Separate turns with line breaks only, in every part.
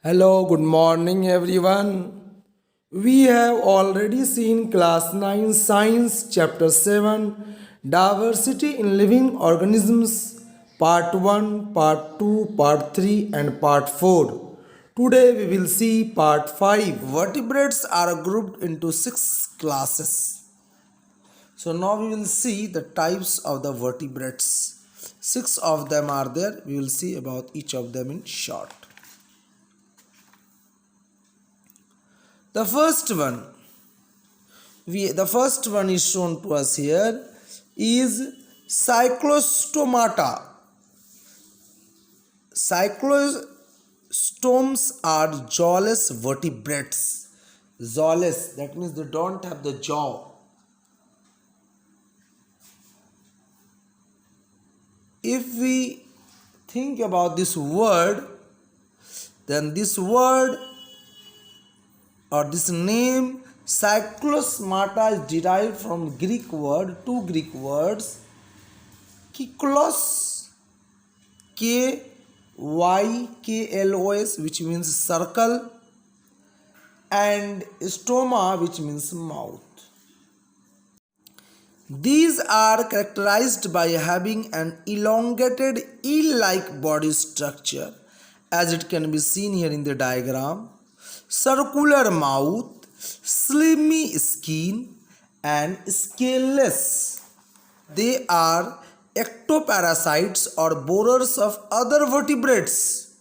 Hello, good morning everyone. We have already seen class 9 science chapter 7 diversity in living organisms part 1, part 2, part 3 and part 4. Today we will see part 5. Vertebrates are grouped into 6 classes. So now we will see the types of the vertebrates. 6 of them are there. We will see about each of them in short. The first one the first one is shown to us here is cyclostomata. Cyclostomes are jawless vertebrates. Jawless, that means they don't have the jaw. If we think about this word, then this word or this name cyclostomata is derived from two Greek words, kyklos, Kyklos, which means circle, and stoma, which means mouth. These are characterized by having an elongated eel-like body structure, as it can be seen here in the diagram, circular mouth, slimy skin, and scaleless. They are ectoparasites or borers of other vertebrates.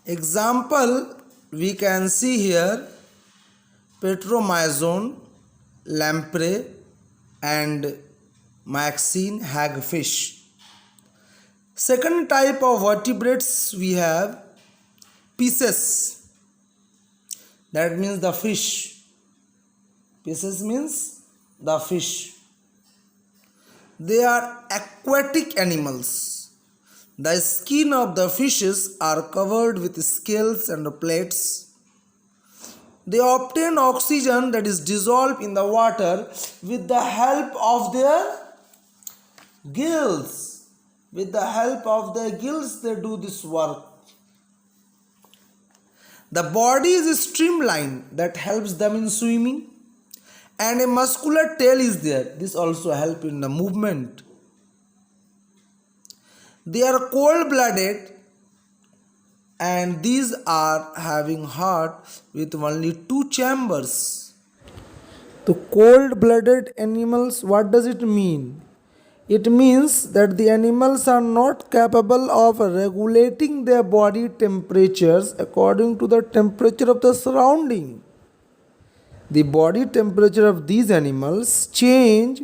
Example we can see here: Petromyzon, lamprey, and myxine hagfish. Second type of vertebrates we have Pisces. That means the fish. Pisces means the fish. They are aquatic animals. The skin of the fishes are covered with scales and plates. They obtain oxygen that is dissolved in the water with the help of their gills. With the help of their gills, they do this work. The body is streamlined, that helps them in swimming, and a muscular tail is there. This also helps in the movement. They are cold-blooded, and these are having heart with only 2 chambers. The cold-blooded animals, what does it mean? It means that the animals are not capable of regulating their body temperatures according to the temperature of the surrounding. The body temperature of these animals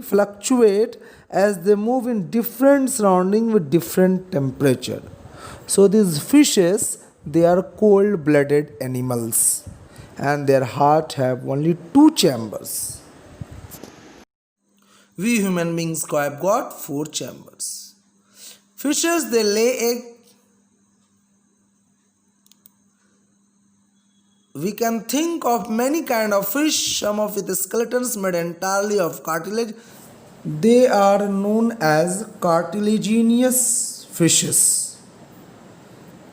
fluctuate as they move in different surrounding with different temperature. So these fishes, they are cold-blooded animals, and their heart have only 2 chambers. We human beings have got 4 chambers. Fishes, they lay egg. We can think of many kind of fish, some of with skeletons made entirely of cartilage. They are known as cartilaginous fishes.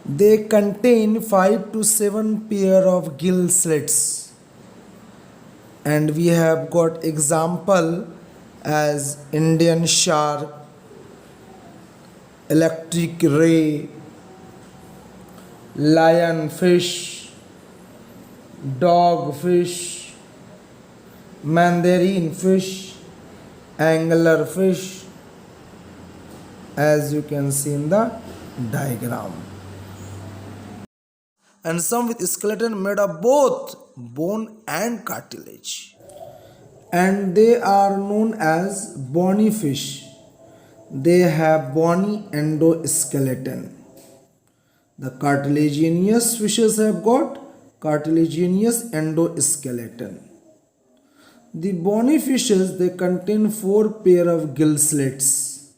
They contain 5 to 7 pair of gill slits. And we have got example as Indian shark, electric ray, lionfish, dogfish, mandarin fish, angler fish, as you can see in the diagram. And some with skeleton made of both bone and cartilage. And they are known as bony fish. They have bony endoskeleton. The cartilaginous fishes have got cartilaginous endoskeleton. The bony fishes, they contain 4 pair of gill slits.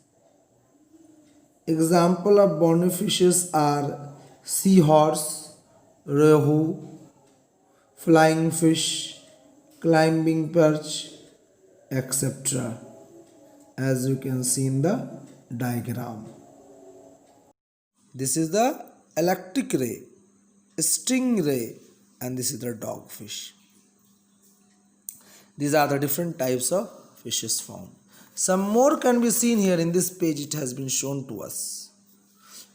Example of bony fishes are seahorse, rehu, flying fish, climbing perch, etc. As you can see in the diagram. This is the electric ray, stingray, and this is the dogfish. These are the different types of fishes found. Some more can be seen here in this page. It has been shown to us.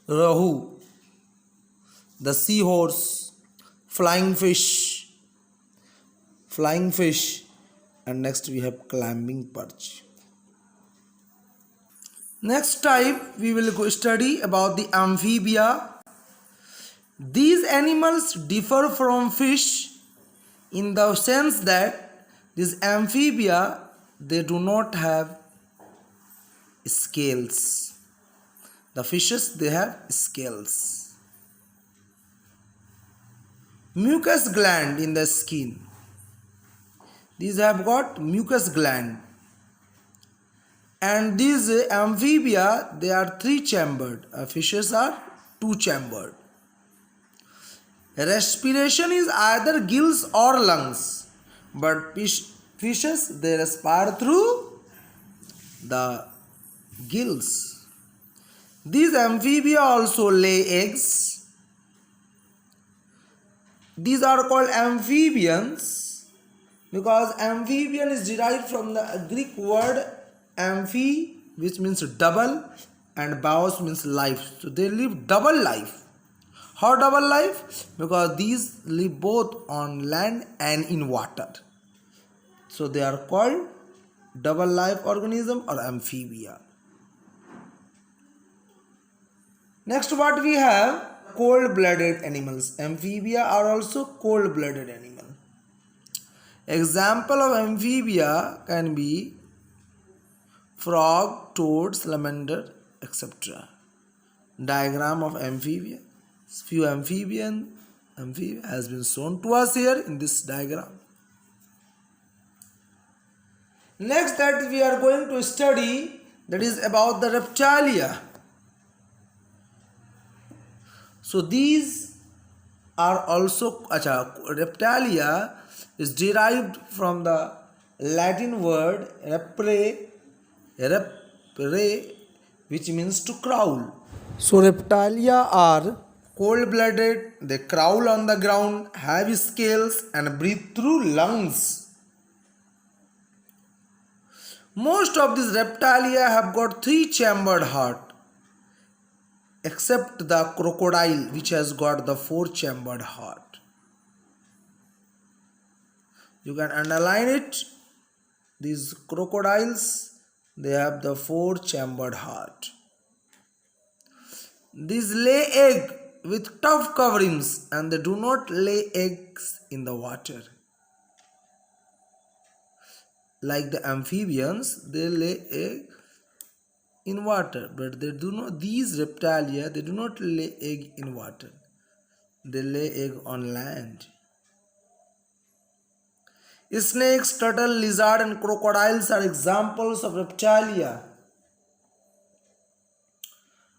Rahu, the seahorse, flying fish, and next we have climbing perch. Next type we will go study about the amphibia. These animals differ from fish in the sense that these amphibia, they do not have scales. The fishes, they have scales. Mucus gland in the skin. These have got mucus gland. And these amphibia, they are three-chambered. Fishes are two-chambered. Respiration is either gills or lungs. But fishes, they respire through the gills. These amphibia also lay eggs. These are called amphibians because amphibian is derived from the Greek word amphi, which means double, and bios means life. So they live double life. How double life? Because these live both on land and in water. So they are called double life organism or amphibia. Next, what we have? Cold-blooded animals. Amphibia are also cold-blooded animal. Example of amphibia can be frog, toad, salamander, etc. Diagram of amphibia. Few amphibia has been shown to us here in this diagram. Next that we are going to study, that is about the reptilia. So these are also, reptilia is derived from the Latin word repre, which means to crawl. So reptilia are cold-blooded, they crawl on the ground, have scales and breathe through lungs. Most of these reptilia have got three-chambered heart, except the crocodile, which has got the four-chambered heart. You can underline it. These crocodiles, they have the four-chambered heart. These lay egg with tough coverings and they do not lay eggs in the water. Like the amphibians, they lay egg in water, but they do not. These reptilia, they do not lay egg in water. They lay egg on land. Snakes, turtle, lizard, and crocodiles are examples of reptilia.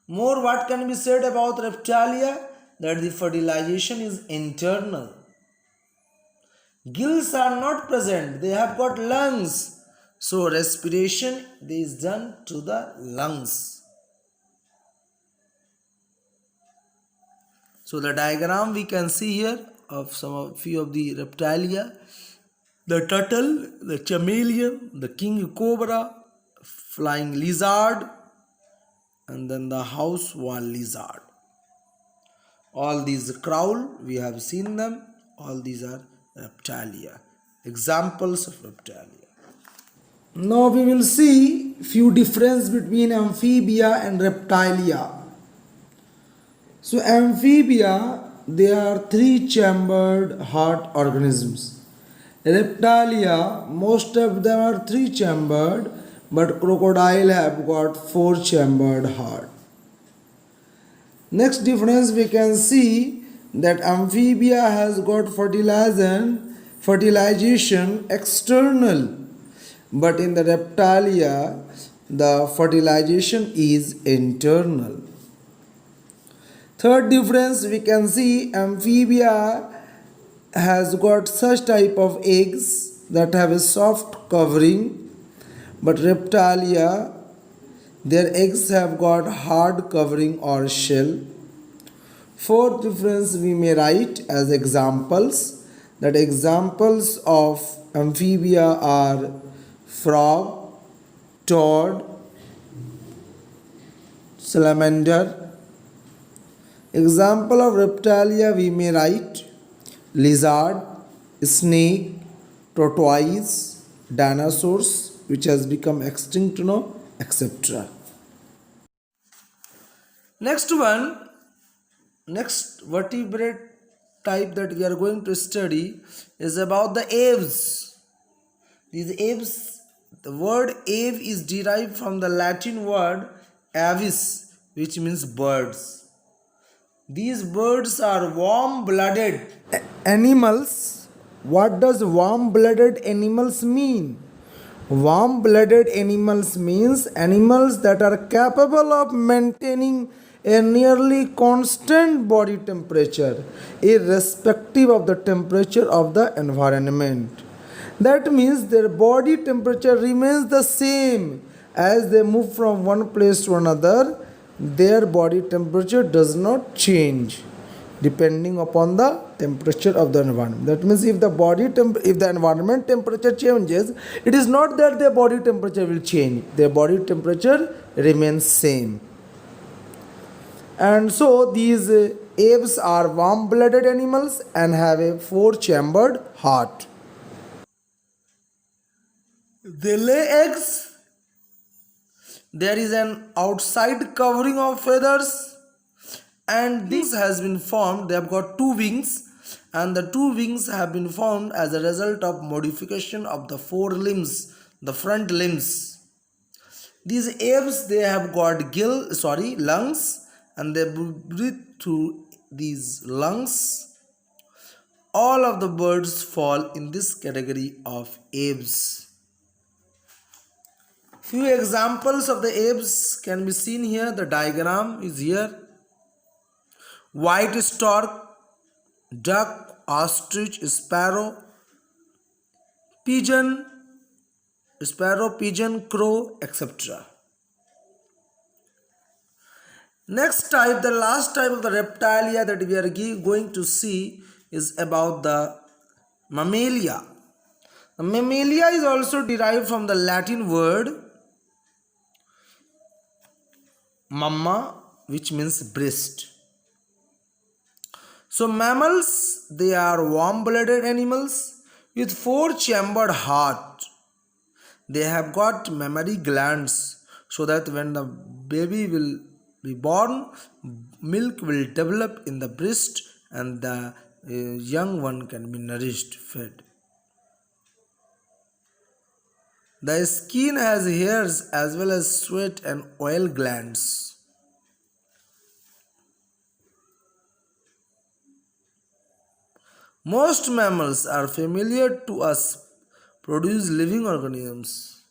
More, what can be said about reptilia? That the fertilization is internal. Gills are not present, they have got lungs. So respiration is done to the lungs. So the diagram we can see here of few of the reptilia. The turtle, the chameleon, the king cobra, flying lizard, and then the house wall lizard. All these crawl, we have seen them. All these are reptilia, examples of reptilia. Now we will see few difference between amphibia and reptilia. So amphibia, they are three-chambered heart organisms. Reptilia, most of them are three-chambered, but crocodile have got four-chambered heart. Next difference we can see that amphibia has got fertilization external, but in the reptilia the fertilization is internal. Third difference we can see, amphibia has got such type of eggs that have a soft covering, but reptilia, Their eggs have got hard covering or shell. Fourth difference we may write as examples, that examples of amphibia are frog, toad, salamander. Example of reptilia we may write lizard, snake, tortoise, dinosaurs which has become extinct now, etc. Next vertebrate type that we are going to study is about the aves. These aves, the word ave is derived from the Latin word avis, which means birds. These birds are warm-blooded animals. What does warm-blooded animals mean? Warm-blooded animals means animals that are capable of maintaining a nearly constant body temperature irrespective of the temperature of the environment. That means their body temperature remains the same as they move from one place to another. Their body temperature does not change depending upon the temperature of the environment. That means if the environment temperature changes, it is not that their body temperature will change. Their body temperature remains same. And so these aves are warm-blooded animals and have a four-chambered heart. They lay eggs. There is an outside covering of feathers, and this has been formed. They have got two wings, and the two wings have been formed as a result of modification of the four limbs, the front limbs. These aves, they have got lungs, and they breathe through these lungs. All of the birds fall in this category of aves. Few examples of the aves can be seen here. The diagram is here. White stork, duck, ostrich, sparrow, pigeon, crow, etc. Next type, the last type of the reptilia that we are going to see is about the mammalia. The mammalia is also derived from the Latin word mamma, which means breast. So mammals, they are warm-blooded animals with four-chambered heart. They have got mammary glands so that when the baby will be born, milk will develop in the breast and the young one can be nourished, fed. The skin has hairs as well as sweat and oil glands. Most mammals are familiar to us, produce living organisms.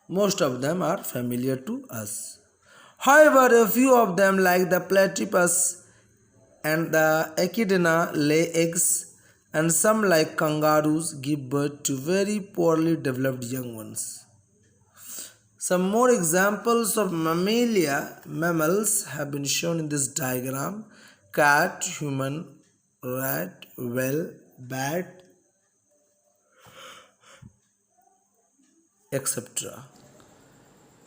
Most of them are familiar to us. However, a few of them, like the platypus and the echidna, lay eggs, and some, like kangaroos, give birth to very poorly developed young ones. Some more examples of mammals have been shown in this diagram: cat, human, rat, whale, bat, etc.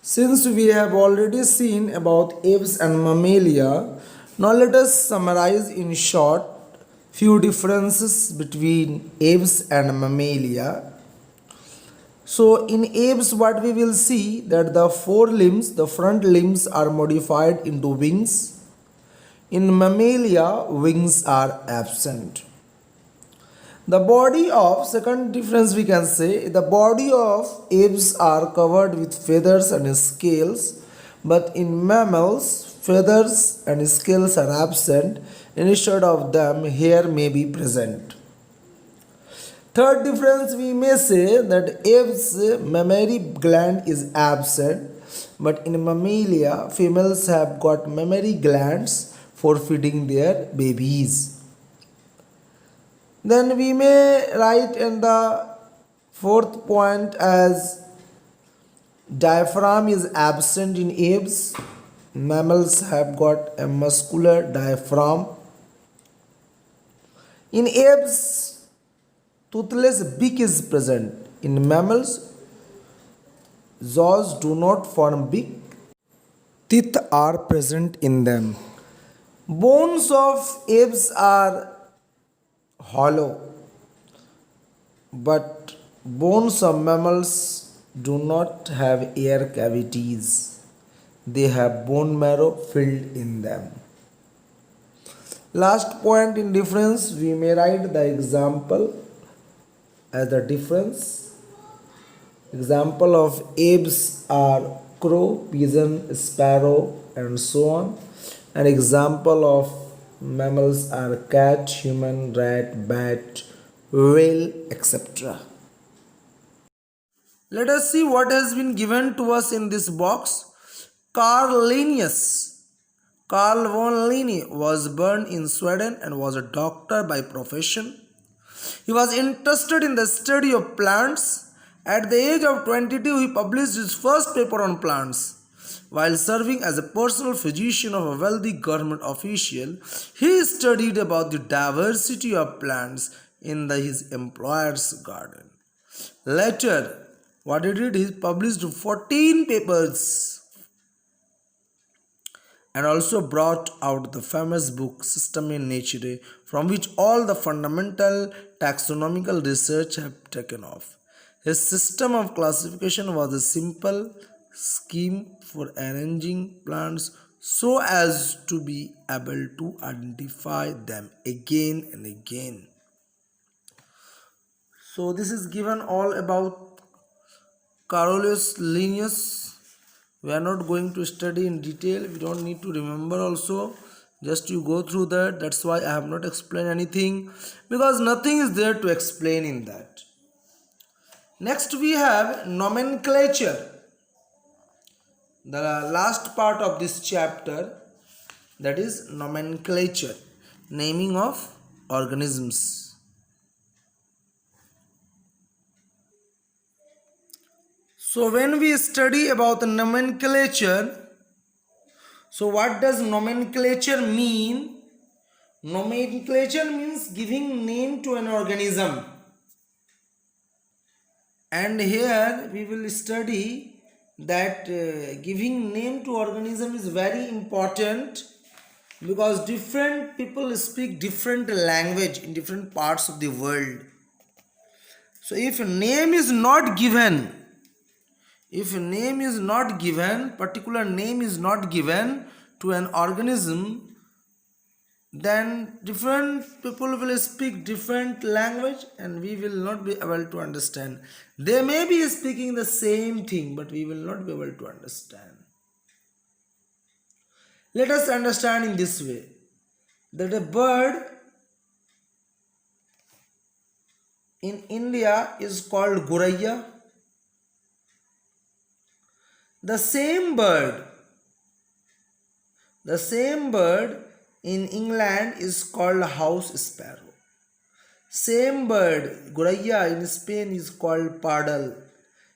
Since we have already seen about aves and mammalia, now let us summarize in short few differences between aves and mammalia. So in aves, what we will see that the four limbs, the front limbs are modified into wings. In mammalia, wings are absent. The body of, second difference we can say, the body of aves are covered with feathers and scales, but in mammals, feathers and scales are absent. Instead of them, hair may be present. Third difference we may say that aves mammary gland is absent, but in mammalia, females have got mammary glands for feeding their babies. Then we may write in the fourth point as Diaphragm is absent in apes. Mammals have got a muscular diaphragm. In apes, toothless beak is present. In mammals, jaws do not form beak. Teeth are present in them. Bones of apes are hollow, but bones of mammals do not have air cavities. They have bone marrow filled in them. Last point in difference, we may write the example as the difference. Example of apes are crow, pigeon, sparrow, and so on. An example of mammals are cat, human, rat, bat, whale, etc. Let us see what has been given to us in this box. Carl Linnaeus. Carl von Linné was born in Sweden and was a doctor by profession. He was interested in the study of plants. At the age of 22, he published his first paper on plants. While serving as a personal physician of a wealthy government official, he studied about the diversity of plants in his employer's garden. Later, what he did, he published 14 papers and also brought out the famous book Systema Naturae, from which all the fundamental taxonomical research have taken off. His system of classification was a simple scheme for arranging plants so as to be able to identify them again and again. So this is given all about Carolus Linnaeus. We are not going to study in detail. We don't need to remember also. Just you go through that. That's why I have not explained anything, because nothing is there to explain in that. Next we have nomenclature. The last part of this chapter, that is nomenclature, naming of organisms. So when we study about the nomenclature, so what does nomenclature mean? Nomenclature means giving name to an organism. And here we will study that giving name to organism is very important, because different people speak different language in different parts of the world. So if a name is not given, particular name is not given to an organism, then different people will speak different language and we will not be able to understand. They may be speaking the same thing, but we will not be able to understand. Let us understand in this way, that a bird in India is called Goraiya. The same bird in England is called house sparrow. Same bird, Goraiya, in Spain is called pardal.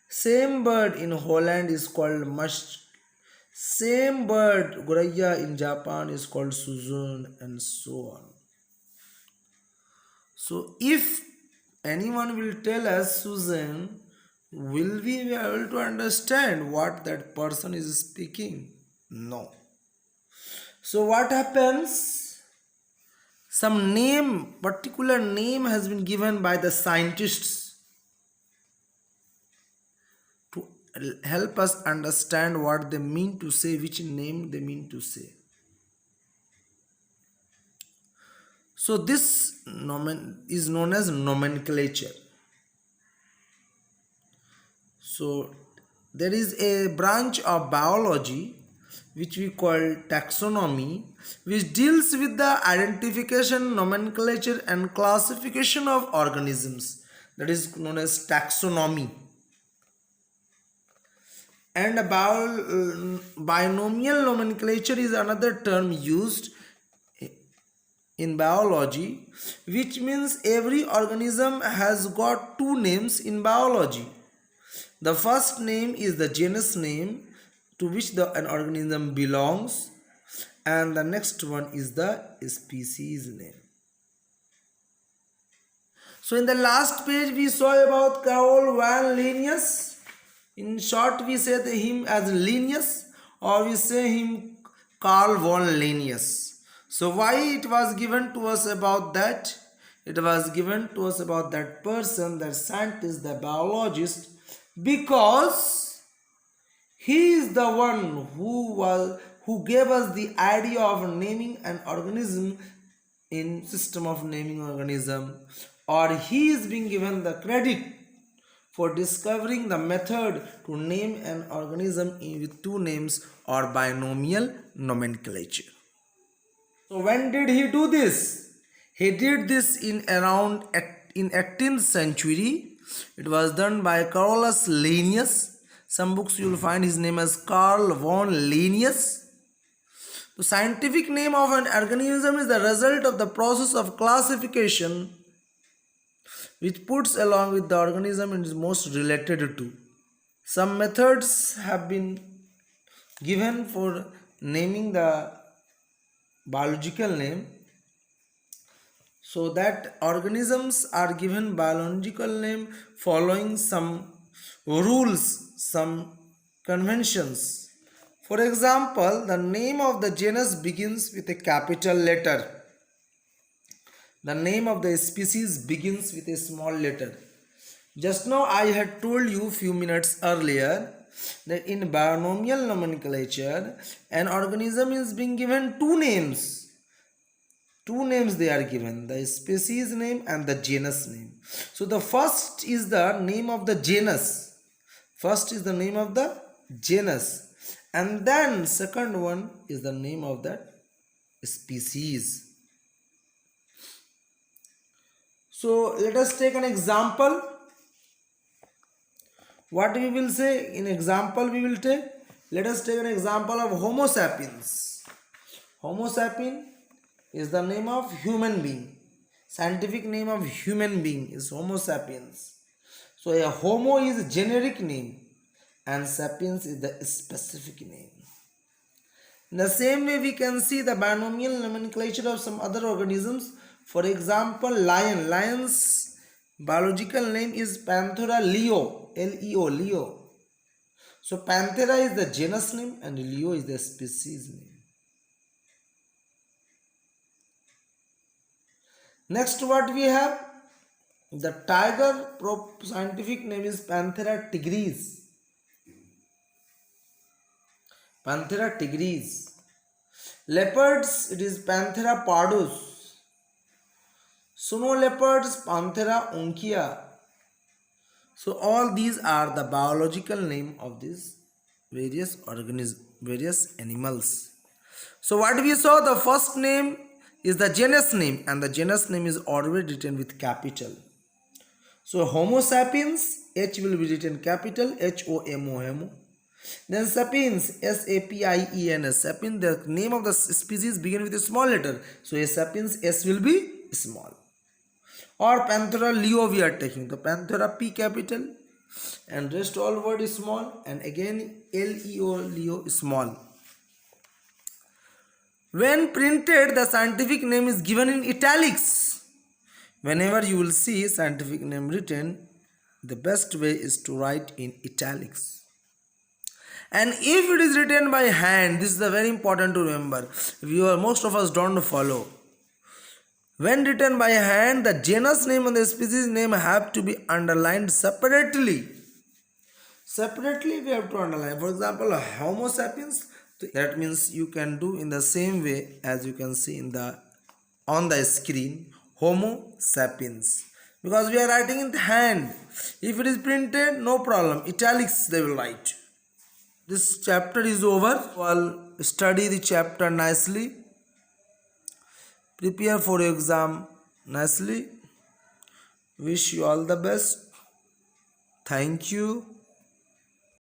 Same bird in Holland is called musk. Same bird, Goraiya, in Japan is called suzun, and so on. So if anyone will tell us Susan, will we be able to understand what that person is speaking? No. So what happens? Some name, particular name has been given by the scientists to help us understand what they mean to say, which name they mean to say. So this is known as nomenclature. So there is a branch of biology which we call taxonomy, which deals with the identification, nomenclature and classification of organisms. That is known as taxonomy. And binomial nomenclature is another term used in biology, which means every organism has got two names in biology. The first name is the genus name to which an organism belongs, and the next one is the species name. So in the last page we saw about Carl van Linnaeus. In short we say him as Linnaeus, or we say him Carl von Linnaeus. So why it was given to us about that? It was given to us about that person, that scientist, the biologist, because he is the one who gave us the idea of naming an organism in system of naming organism, or he is being given the credit for discovering the method to name an organism with two names or binomial nomenclature. So when did he do this? He did this in 18th century. It was done by Carolus Linnaeus. Some books you will find his name as Carl von Linnaeus. The scientific name of an organism is the result of the process of classification which puts along with the organism it is most related to. Some methods have been given for naming the biological name. So that organisms are given biological name following some rules, some conventions. For example, the name of the genus begins with a capital letter. The name of the species begins with a small letter. Just now I had told you few minutes earlier that in binomial nomenclature an organism is being given two names. Two names they are given, the species name and the genus name. So the first is the name of the genus. First is the name of the genus. And then second one is the name of that species. So let us take an example. What we will say in example we will take? Let us take an example of Homo sapiens. Homo sapien is the name of human being. Scientific name of human being is Homo sapiens. So a Homo is a generic name and sapiens is the specific name. In the same way we can see the binomial nomenclature of some other organisms. For example, lion. Lion's biological name is Panthera leo, L-E-O, Leo. So Panthera is the genus name and Leo is the species name. Next what we have, the tiger scientific name is Panthera tigris. Panthera tigris. Leopards, it is Panthera pardus. Snow leopards, Panthera uncia. So all these are the biological name of these various organisms, various animals. So what we saw, the first name is the genus name and the genus name is always written with capital. So Homo sapiens, H will be written capital, H-O-M-O, Homo. Then sapiens, S-A-P-I-E-N-S, sapiens, the name of the species begin with a small letter. So a sapiens, S will be small. Or Panthera leo we are taking. The Panthera P capital and rest all word is small and again L-E-O, Leo is small. When printed, the scientific name is given in italics. Whenever you will see scientific name written, the best way is to write in italics. And if it is written by hand, this is very important to remember. Most of us don't follow. When written by hand, the genus name and the species name have to be underlined separately. Separately we have to underline. For example, Homo sapiens, that means you can do in the same way as you can see on the screen, Homo sapiens. Because we are writing in the hand. If it is printed, no problem. Italics they will write. This chapter is over. Well, study the chapter nicely. Prepare for your exam nicely. Wish you all the best. Thank you.